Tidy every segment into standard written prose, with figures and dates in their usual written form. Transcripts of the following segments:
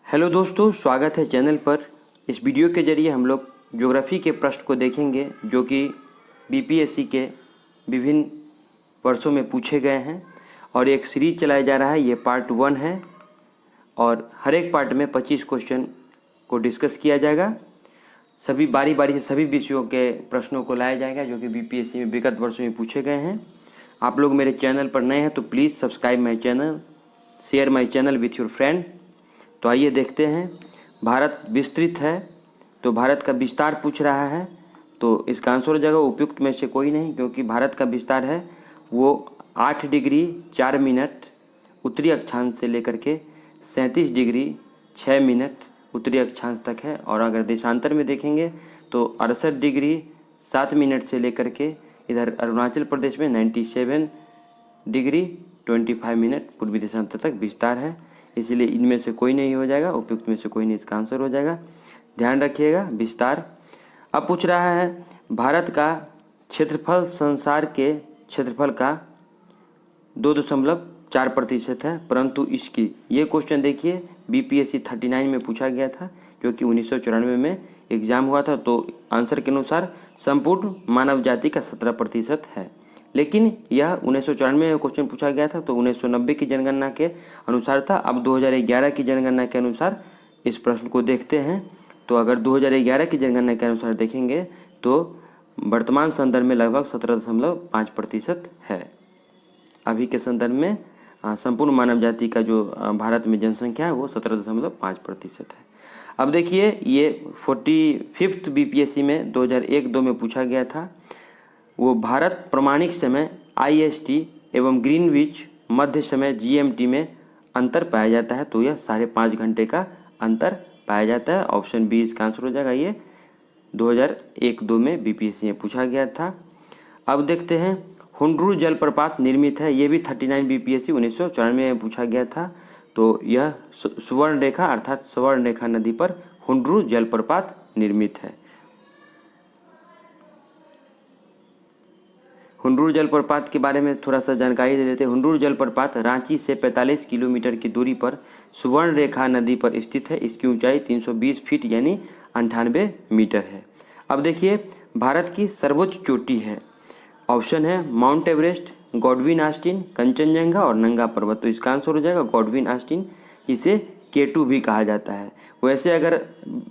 Hello दोस्तों, स्वागत है चैनल पर। इस वीडियो के जरिए हम लोग ज्योग्राफी के प्रश्न को देखेंगे जो कि बीपीएससी के विभिन्न वर्षों में पूछे गए हैं और एक सीरीज चलाया जा रहा है। ये पार्ट 1 है और हर एक पार्ट में 25 क्वेश्चन को डिस्कस किया जाएगा। सभी बारी बारी से सभी विषयों के प्रश्नों को लाया जाएगा जो कि बीपीएससी में विगत वर्षों में पूछे गए हैं। आप लोग मेरे चैनल पर नए हैं तो please subscribe my channel, share my channel with your friend. तो आइए देखते हैं। भारत विस्तृत है तो भारत का विस्तार पूछ रहा है, तो इसका आंसर हो जाएगा उपयुक्त में से कोई नहीं, क्योंकि भारत का विस्तार है वो 8 डिग्री 4 मिनट उत्तरी अक्षांश से लेकर के 37 डिग्री 6 मिनट उत्तरी अक्षांश तक है। और अगर देशांतर में देखेंगे तो 68 डिग्री 7 मिनट से लेकर के इधर अरुणाचल प्रदेश में 97 डिग्री 25 मिनट पूर्वी देशांतर तक विस्तार है। इसलिए इनमें से कोई नहीं हो जाएगा, उपयुक्त में से कोई नहीं, इसका आंसर हो जाएगा। ध्यान रखिएगा विस्तार। अब पूछ रहा है भारत का क्षेत्रफल संसार के क्षेत्रफल का 2.4% है, परंतु इसकी ये क्वेश्चन देखिए बीपीएससी 39 में पूछा गया था जो कि 1994 में एग्जाम हुआ था। तो आंसर के अनुसार संपूर्ण मानव जाति का 17% है, लेकिन यह 1994 में क्वेश्चन पूछा गया था तो 1990 की जनगणना के अनुसार था। अब 2011 की जनगणना के अनुसार इस प्रश्न को देखते हैं। तो अगर 2011 की जनगणना के अनुसार देखेंगे तो वर्तमान संदर्भ में लगभग 17.5% है। अभी के संदर्भ में संपूर्ण मानव जाति का जो भारत में जनसंख्या है वो 17.5% है। अब देखिए ये 45th बीपीएससी में 2001-2 में पूछा गया था। वो भारत प्रमाणिक समय IST एवं ग्रीनविच मध्य समय GMT में अंतर पाया जाता है, तो यह 5.5 घंटे का अंतर पाया जाता है। ऑप्शन बी इसका आंसर हो जाएगा। ये 2001-2 में बीपीएससी में पूछा गया था। अब देखते हैं हुंड्रू जलप्रपात निर्मित है, ये भी 39 बीपीएससी 1994 में पूछा गया था। तो यह सुवर्ण रेखा अर्थात स्वर्ण रेखा नदी पर हुंड्रू जलप्रपात निर्मित है। हुंड्रू जलप्रपात के बारे में थोड़ा सा जानकारी दे देते हैं। हुंड्रू जलप्रपात रांची से 45 किलोमीटर की दूरी पर सुवर्ण रेखा नदी पर स्थित है। इसकी ऊंचाई 320 फीट यानी 98 मीटर है। अब देखिए भारत की सर्वोच्च चोटी है। ऑप्शन है mount Everest, Godwin Austin, Kanchenjunga और नंगा पर्वत। तो इसका आंसर हो जाएगा गॉडविन आस्टीन, जिसे K2 भी कहा जाता है। वैसे अगर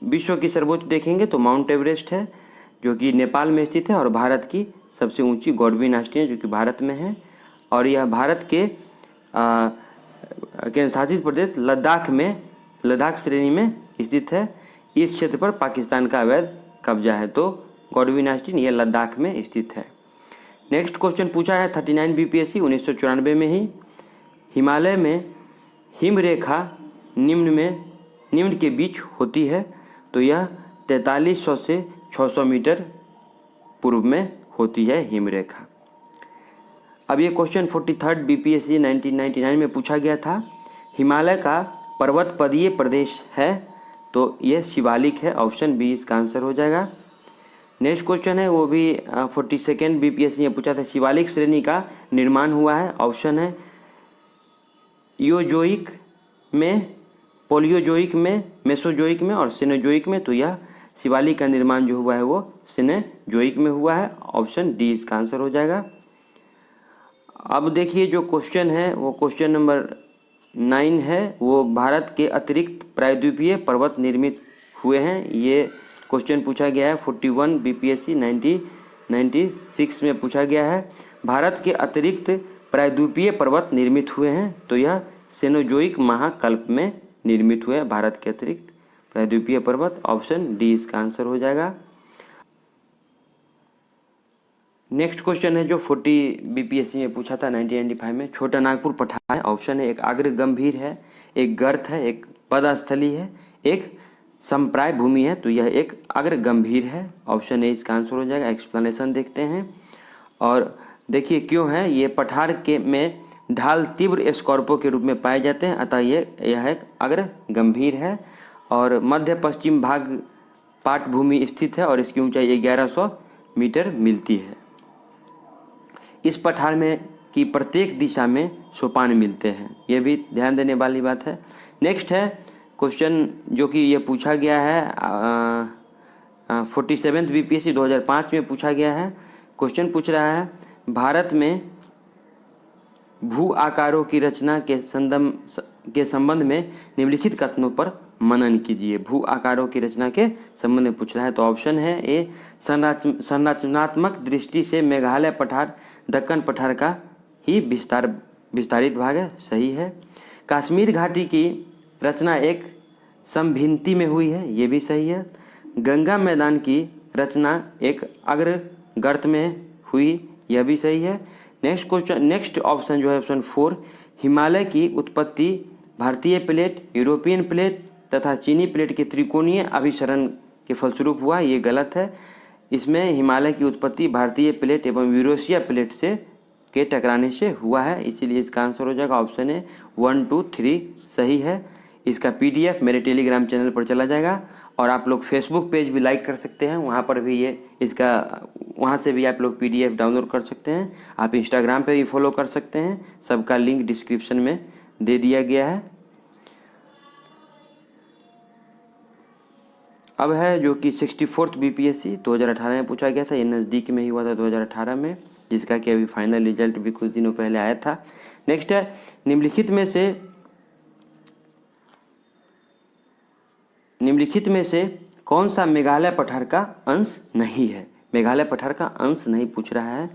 विश्व की सर्वोच्च देखेंगे तो माउंट एवरेस्ट है जो कि नेपाल में स्थित है, और भारत की सबसे ऊंची गॉडविन आस्टीन है जो कि भारत में है। और यह भारत के केंद्र शासित प्रदेश लद्दाख श्रेणी में स्थित है। इस क्षेत्र पर पाकिस्तान का अवैध कब्जा है, तो गॉडविन आस्टीन ये लद्दाख में स्थित है। नेक्स्ट क्वेश्चन पूछा है 39 बीपीएससी 1994 में ही। हिमालय में हिमरेखा निम्न के बीच होती है, तो यह 4300 से 600 मीटर पूर्व में होती है हिमरेखा। अब ये क्वेश्चन 43rd बीपीएससी 1999 में पूछा गया था। हिमालय का पर्वतपदीय प्रदेश है, तो ये शिवालिक है। ऑप्शन बी इसका आंसर हो जाएगा। नेक्स्ट क्वेश्चन है वो भी 42nd बीपीएससी में पूछा था। शिवालिक श्रेणी का निर्माण हुआ है। ऑप्शन है योजोइक में, पोलियोजोइक में, मेसोजोइक में और सिनोजोइक में। तो यह शिवालिक का निर्माण जो हुआ है वो सिनेजोइक में हुआ है। ऑप्शन डी इसका आंसर हो जाएगा। अब देखिए जो क्वेश्चन है वो क्वेश्चन नंबर 9 है। वो भारत के अतिरिक्त प्रायद्वीपीय पर्वत निर्मित हुए हैं। ये क्वेश्चन पूछा गया है 41 बीपीएससी 1996 में पूछा गया है। भारत के अतिरिक्त प्रायद्वीपीय पर्वत निर्मित हुए हैं, तो यह सेनोजोइक महाकल्प में निर्मित हुए हैं भारत के अतिरिक्त प्रायद्वीपीय पर्वत। ऑप्शन डी इसका आंसर हो जाएगा। नेक्स्ट क्वेश्चन है जो 40 बीपीएससी में पूछा था 1995 में। छोटा नागपुर पठार है। ऑप्शन है एक अग्र गंभीर है, एक गर्त है, एक पदस्थली है, एक संप्राय भूमि है। तो यह एक अग्र गंभीर है। ऑप्शन ए इसका आंसर हो जाएगा। एक्सप्लेनेशन देखते हैं और देखिए क्यों है। ये पठार के में ढाल तीव्र स्कॉर्पो के रूप में पाए जाते हैं, अतः यह एक अग्र गंभीर है। और मध्य पश्चिम भाग पाट भूमि स्थित है और इसकी ऊंचाई 1100 मीटर मिलती है। इस पठार में की प्रत्येक दिशा में सोपान मिलते हैं, ये भी ध्यान देने वाली बात है। नेक्स्ट है क्वेश्चन जो कि ये पूछा गया है 47th बीपीएससी 2005 में पूछा गया है। क्वेश्चन पूछ रहा है भारत में भू आकारों की रचना के संबंध में निम्नलिखित कथनों पर मनन कीजिए। भू आकारों की रचना के संबंध में पूछ रहा है। तो ऑप्शन है ए, संरचनात्मक दृष्टि से मेघालय पठार दक्कन पठार का ही विस्तारित भाग है, सही है। कश्मीर घाटी की रचना एक समभिन्ति में हुई है, ये भी सही है। गंगा मैदान की रचना एक अग्र गर्त में हुई, यह भी सही है। नेक्स्ट ऑप्शन जो है ऑप्शन 4, हिमालय की उत्पत्ति भारतीय प्लेट, यूरोपियन प्लेट तथा चीनी प्लेट के त्रिकोणीय अभिसरण के फलस्वरूप हुआ, ये गलत है। इसमें हिमालय की उत्पत्ति भारतीय प्लेट एवं यूरेशिया प्लेट से के टकराने से हुआ है, इसीलिए इसका आंसर हो जाएगा ऑप्शन है 1, 2, 3 सही है। इसका PDF मेरे टेलीग्राम चैनल पर चला जाएगा और आप लोग फेसबुक पेज भी लाइक कर सकते हैं, वहाँ पर भी वहाँ से भी आप लोग PDF डाउनलोड कर सकते हैं। आप इंस्टाग्राम पे भी फॉलो कर सकते हैं, सबका लिंक डिस्क्रिप्शन में दे दिया गया है। अब है जो कि 64th बीपीएससी 2018 में पूछा गया था, ये नज़दीक में ही हुआ था 2018 में, जिसका कि अभी फाइनल रिजल्ट भी कुछ दिनों पहले आया था। नेक्स्ट है निम्नलिखित में से कौन सा मेघालय पठार का अंश नहीं है। मेघालय पठार का अंश नहीं पूछ रहा है।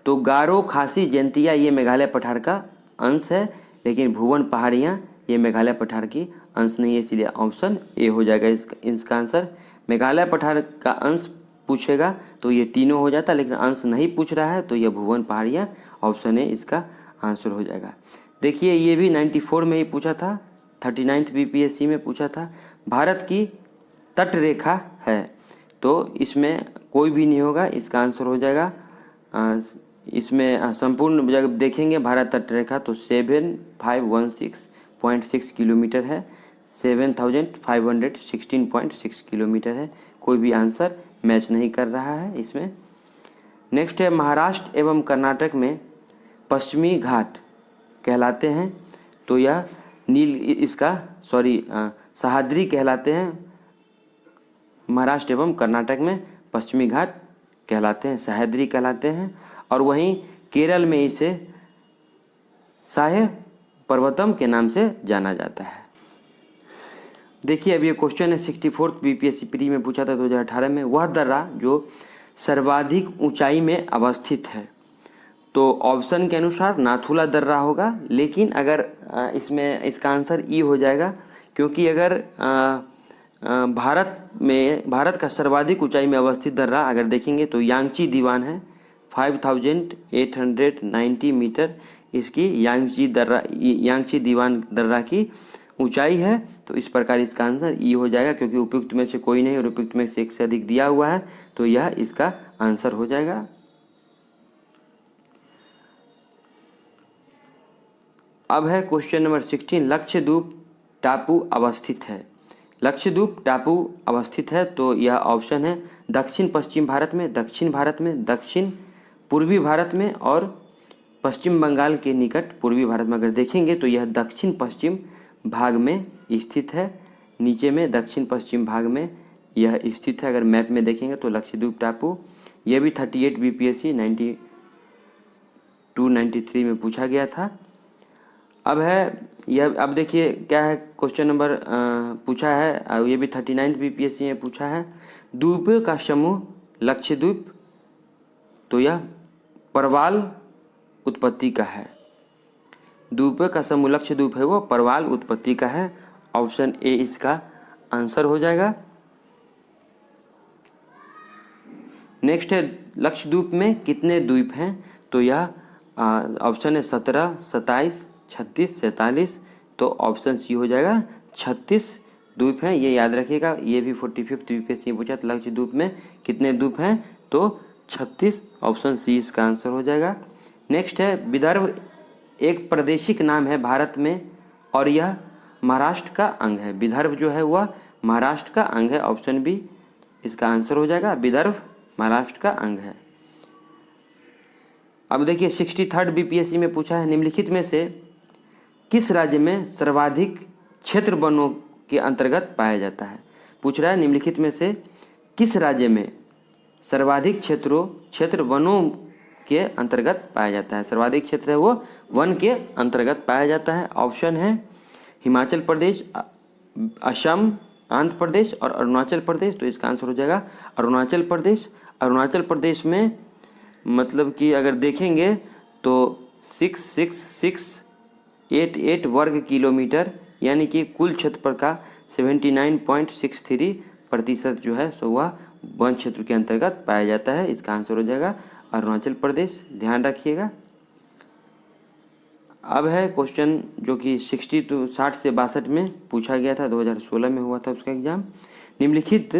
तो गारो, खासी, जयंतिया ये मेघालय पठार का अंश है, लेकिन भुवन पहाड़ियाँ ये मेघालय पठार की अंश नहीं है, इसलिए ऑप्शन ए हो जाएगा इसका आंसर। मेघालय पठार का अंश पूछेगा तो ये तीनों हो जाता, लेकिन अंश नहीं पूछ रहा है तो ये भुवन पहाड़ियाँ, ऑप्शन ए इसका आंसर हो जाएगा। देखिए ये भी 94 में ही पूछा था, 39th बीपीएससी में पूछा था। भारत की तट रेखा है, तो इसमें कोई भी नहीं होगा, इसका आंसर हो जाएगा। इसमें संपूर्ण जब देखेंगे भारत तट रेखा तो 7516.6 किलोमीटर है, 7516.6 किलोमीटर है, कोई भी आंसर मैच नहीं कर रहा है इसमें। नेक्स्ट है महाराष्ट्र एवं कर्नाटक में पश्चिमी घाट कहलाते हैं, तो यह सह्याद्री कहलाते हैं। महाराष्ट्र एवं कर्नाटक में पश्चिमी घाट कहलाते हैं, सह्याद्री कहलाते हैं। और वहीं केरल में इसे साहे पर्वतम के नाम से जाना जाता है। देखिए अब ये क्वेश्चन है 64th बीपीएससी प्री में पूछा था 2018 में, वह दर्रा जो सर्वाधिक ऊंचाई में अवस्थित है। तो ऑप्शन के अनुसार नाथुला दर्रा होगा, लेकिन अगर इसमें इसका आंसर ई हो जाएगा, क्योंकि अगर भारत का सर्वाधिक ऊंचाई में अवस्थित दर्रा अगर देखेंगे तो यांगची दीवान है, 5890 मीटर इसकी यांगची दीवान दर्रा की ऊंचाई है। तो इस प्रकार इसका आंसर ई हो जाएगा, क्योंकि उपयुक्त में से कोई नहीं और उपयुक्त में से एक से अधिक दिया हुआ है, तो यह इसका आंसर हो जाएगा। अब है क्वेश्चन नंबर 16, लक्षद्वीप टापू अवस्थित है। लक्षद्वीप टापू अवस्थित है, तो यह ऑप्शन है दक्षिण पश्चिम भारत में, दक्षिण भारत में, दक्षिण पूर्वी भारत में और पश्चिम बंगाल के निकट पूर्वी भारत में। अगर देखेंगे तो यह दक्षिण पश्चिम भाग में स्थित है, नीचे में दक्षिण पश्चिम भाग में यह स्थित है। अगर मैप में देखेंगे तो लक्षद्वीप टापू, यह भी 38 बीपीएससी 92-93 में पूछा गया था। अब देखिए क्या है क्वेश्चन नंबर पूछा है, ये भी 39 बीपीएससी में पूछा है, द्वीपों का समूह लक्षद्वीप, तो यह परवाल उत्पत्ति का है। द्वीपों का समूह लक्षद्वीप है वो परवाल उत्पत्ति का है, ऑप्शन ए इसका आंसर हो जाएगा। नेक्स्ट है लक्षद्वीप में कितने द्वीप हैं, तो यह ऑप्शन है 17, 27, 36, 47, तो ऑप्शन सी हो जाएगा 36 द्वीप हैं, ये याद रखिएगा। ये भी 45th बीपीएससी में पूछा था लक्षद्वीप में कितने द्वीप हैं, तो 36, ऑप्शन सी इसका आंसर हो जाएगा। नेक्स्ट है विदर्भ एक प्रादेशिक नाम है भारत में और यह महाराष्ट्र का अंग है। विदर्भ जो है वह महाराष्ट्र का अंग है, ऑप्शन बी इसका आंसर हो जाएगा। विदर्भ महाराष्ट्र का अंग है। अब देखिए 63rd बीपीएससी में पूछा है, निम्नलिखित में से किस राज्य में सर्वाधिक क्षेत्र वनों के अंतर्गत पाया जाता है। पूछ रहा है निम्नलिखित में से किस राज्य में सर्वाधिक क्षेत्र वनों के अंतर्गत पाया जाता है। सर्वाधिक क्षेत्र है वो वन के अंतर्गत पाया जाता है। ऑप्शन है हिमाचल प्रदेश, असम, आंध्र प्रदेश और अरुणाचल प्रदेश। तो इसका आंसर हो जाएगा अरुणाचल प्रदेश। अरुणाचल प्रदेश में मतलब कि अगर देखेंगे तो 6688 वर्ग किलोमीटर यानी कि कुल क्षेत्रफल का 79.63% जो है सो वह वन क्षेत्र के अंतर्गत पाया जाता है। इसका आंसर हो जाएगा अरुणाचल प्रदेश, ध्यान रखिएगा। अब है क्वेश्चन जो कि 60 से 62 में पूछा गया था, 2016 में हुआ था उसका एग्जाम। निम्नलिखित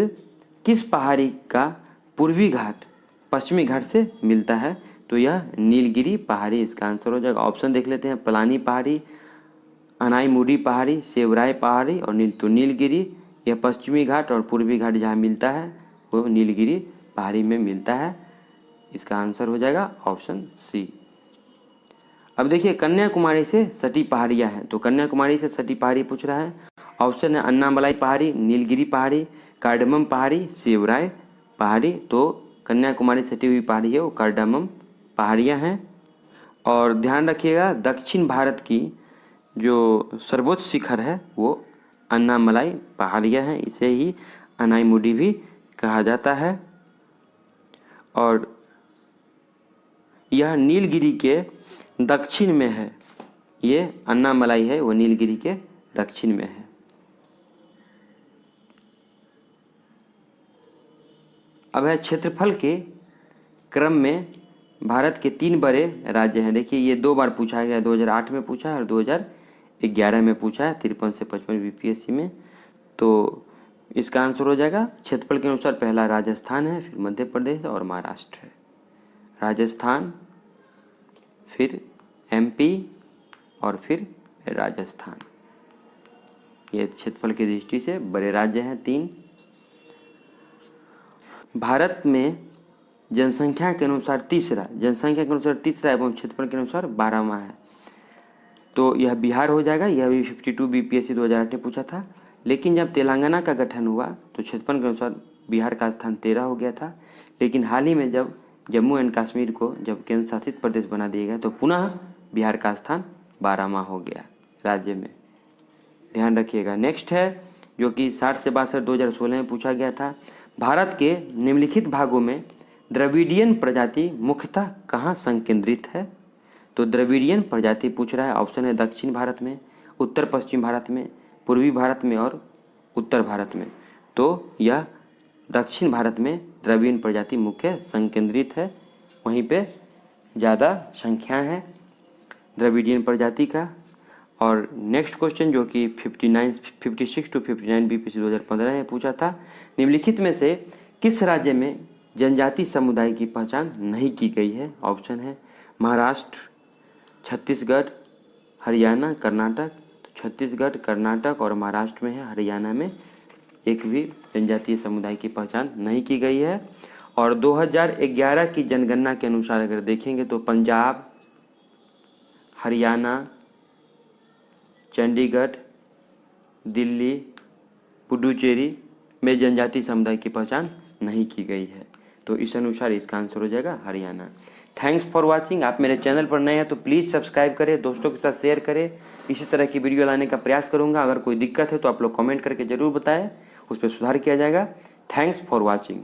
किस पहाड़ी का पूर्वी घाट पश्चिमी घाट से मिलता है। तो यह नीलगिरी पहाड़ी इसका आंसर हो जाएगा। ऑप्शन देख लेते हैं, पलानी पहाड़ी, अनाईमुडी पहाड़ी, सेवराय पहाड़ी और नीलगिरी। यह पश्चिमी घाट और पूर्वी घाट जहाँ मिलता है वो नीलगिरी पहाड़ी में मिलता है। इसका आंसर हो जाएगा ऑप्शन सी। अब देखिए कन्याकुमारी से सटी पहाड़ियाँ हैं, तो कन्याकुमारी से सटी पहाड़ी पूछ रहा है। ऑप्शन है अन्नामलाई पहाड़ी, नीलगिरी पहाड़ी, कार्डमम पहाड़ी, सेवराय पहाड़ी। तो कन्याकुमारी सटी हुई पहाड़ी है वो कार्डमम पहाड़ियाँ हैं। और ध्यान रखिएगा दक्षिण भारत की जो सर्वोच्च शिखर है वो अन्नामलाई पहाड़ियाँ हैं, इसे ही अनाईमुडी भी कहा जाता है। और यह नीलगिरी के दक्षिण में है, ये अन्नामलाई है वो नीलगिरी के दक्षिण में है। अब है क्षेत्रफल के क्रम में भारत के 3 बड़े राज्य हैं। देखिए ये 2 बार पूछा गया, 2008 में पूछा है और 2011 में पूछा है 53 से 55 बीपीएससी में। तो इसका आंसर हो जाएगा क्षेत्रफल के अनुसार पहला राजस्थान है, फिर मध्य प्रदेश और महाराष्ट्र है। राजस्थान, फिर एमपी और फिर राजस्थान। ये क्षेत्रफल की दृष्टि से बड़े राज्य हैं 3। भारत में जनसंख्या के अनुसार तीसरा एवं क्षेत्रफल के अनुसार 12वां है। तो यह बिहार हो जाएगा। यह भी 52 बीपीएससी 2008 में पूछा था। लेकिन जब तेलंगाना का गठन हुआ तो क्षेत्रफल के अनुसार बिहार का स्थान 13 हो गया था। लेकिन हाल ही में जब जम्मू एंड कश्मीर को जब केंद्र शासित प्रदेश बना दिया गया तो पुनः बिहार का स्थान 12वां हो गया राज्य में, ध्यान रखिएगा। नेक्स्ट है जो कि 60 से 62 2016 में पूछा गया था। भारत के निम्नलिखित भागों में द्रविडियन प्रजाति मुख्यतः कहाँ संकेंद्रित है। तो द्रविडियन प्रजाति पूछ रहा है। ऑप्शन है दक्षिण भारत में, उत्तर पश्चिम भारत में, पूर्वी भारत में और उत्तर भारत में। तो यह दक्षिण भारत में द्रविडियन प्रजाति मुख्य संकेंद्रित है, वहीं पे ज़्यादा संख्या है द्रविडियन प्रजाति का। और नेक्स्ट क्वेश्चन जो कि 56 to 59 बीपीएससी 2015 में पूछा था। निम्नलिखित में से किस राज्य में जनजाति समुदाय की पहचान नहीं की गई है। ऑप्शन है महाराष्ट्र, छत्तीसगढ़, हरियाणा, कर्नाटक। तो छत्तीसगढ़, कर्नाटक और महाराष्ट्र में है, हरियाणा में एक भी जनजातीय समुदाय की पहचान नहीं की गई है। और 2011 की जनगणना के अनुसार अगर देखेंगे तो पंजाब, हरियाणा, चंडीगढ़, दिल्ली, पुडुचेरी में जनजातीय समुदाय की पहचान नहीं की गई है। तो इस अनुसार इसका आंसर हो जाएगा हरियाणा। Thanks for watching. आप मेरे चैनल पर नए हैं तो प्लीज़ सब्सक्राइब करें, दोस्तों के साथ शेयर करें। इसी तरह की वीडियो लाने का प्रयास करूंगा। अगर कोई दिक्कत है तो आप लोग कमेंट करके ज़रूर बताएं, उस पर सुधार किया जाएगा। Thanks for watching.